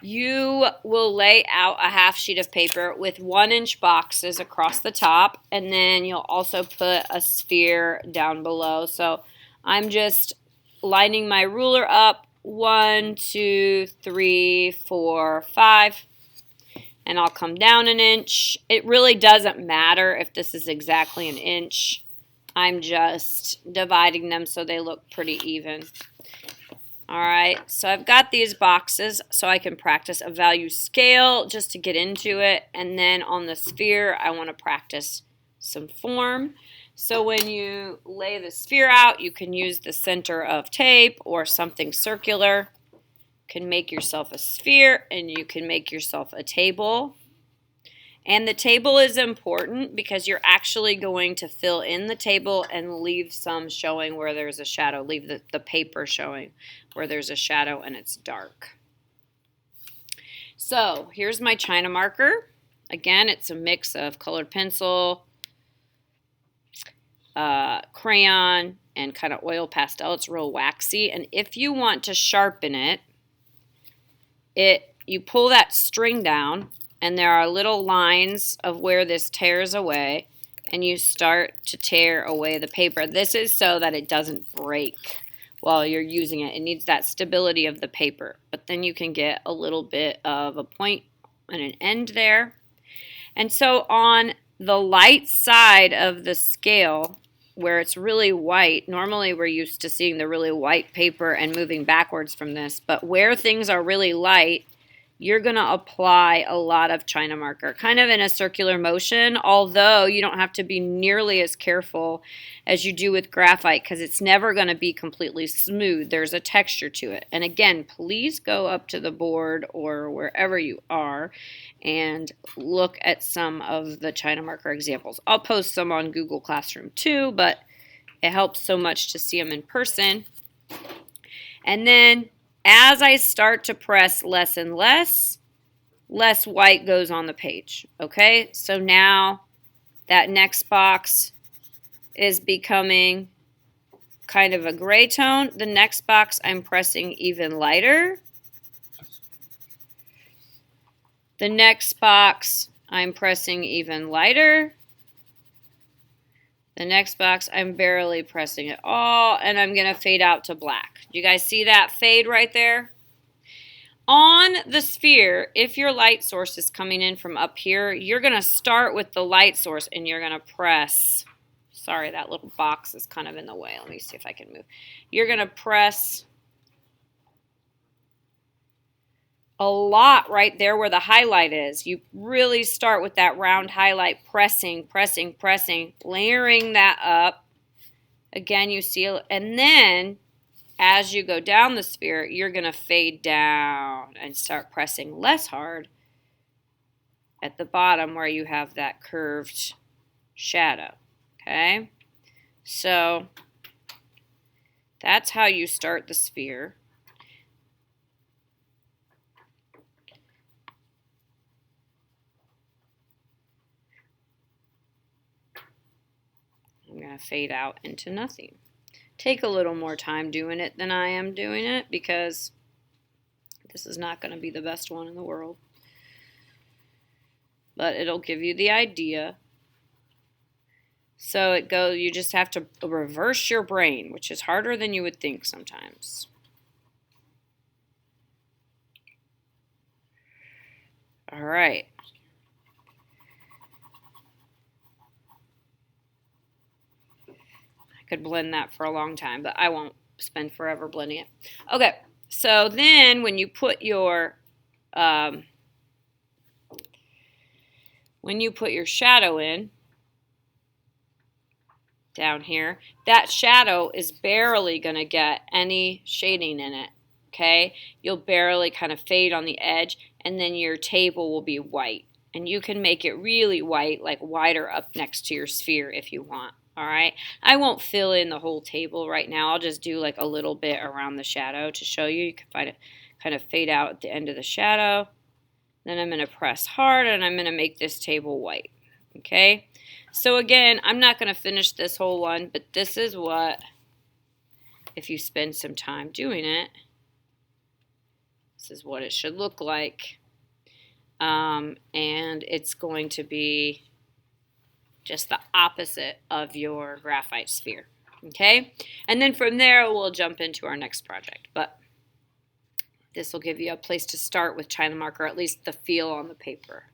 you will lay out a half sheet of paper with 1-inch boxes across the top, and then you'll also put a sphere down below. So I'm just lining my ruler up 1, 2, 3, 4, 5, and I'll come down 1 inch. It really doesn't matter if this is exactly 1 inch. I'm just dividing them so they look pretty even. Alright, so I've got these boxes so I can practice a value scale just to get into it, and then on the sphere I want to practice some form. So when you lay the sphere out, you can use the center of tape or something circular. You can make yourself a sphere and you can make yourself a table. And the table is important because you're actually going to fill in the table and leave some showing where there's a shadow. Leave the paper showing where there's a shadow and it's dark. So here's my China marker. Again, it's a mix of colored pencil, crayon, and kind of oil pastel. It's real waxy. And if you want to sharpen it, you pull that string down, and there are little lines of where this tears away, and you start to tear away the paper. This is so that it doesn't break while you're using it. It needs that stability of the paper, but then you can get a little bit of a point and an end there. And so on the light side of the scale, where it's really white, normally we're used to seeing the really white paper and moving backwards from this, but where things are really light, you're going to apply a lot of China marker, kind of in a circular motion, although you don't have to be nearly as careful as you do with graphite because it's never going to be completely smooth. There's a texture to it. And again, please go up to the board or wherever you are and look at some of the China marker examples. I'll post some on Google Classroom too, but it helps so much to see them in person. And then as I start to press less and less white goes on the page. Okay, so now that next box is becoming kind of a gray tone. The next box I'm pressing even lighter. The next box I'm pressing even lighter. The next box, I'm barely pressing at all, and I'm going to fade out to black. Do you guys see that fade right there? On the sphere, if your light source is coming in from up here, you're going to start with the light source, and you're going to press. Sorry, that little box is kind of in the way. Let me see if I can move. You're going to press a lot right there where the highlight is. You really start with that round highlight, pressing, layering that up. Again, you see, and then as you go down the sphere, you're going to fade down and start pressing less hard at the bottom where you have that curved shadow. Okay? So that's how you start the sphere. I'm going to fade out into nothing. Take a little more time doing it than I am doing it because this is not going to be the best one in the world. But it'll give you the idea. So it goes, you just have to reverse your brain, which is harder than you would think sometimes. All right. Could blend that for a long time, but I won't spend forever blending it. Okay, so then when you put your shadow in down here, that shadow is barely going to get any shading in it. Okay, you'll barely kind of fade on the edge, and then your table will be white, and you can make it really white, like wider up next to your sphere if you want. All right, I won't fill in the whole table right now. I'll just do like a little bit around the shadow to show you. You can find it kind of fade out at the end of the shadow. Then I'm going to press hard and I'm going to make this table white. Okay, so again, I'm not going to finish this whole one, but this is what, if you spend some time doing it, This is what it should look like. And it's going to be just the opposite of your graphite sphere. Okay? And then from there, we'll jump into our next project. But this will give you a place to start with China marker, at least the feel on the paper.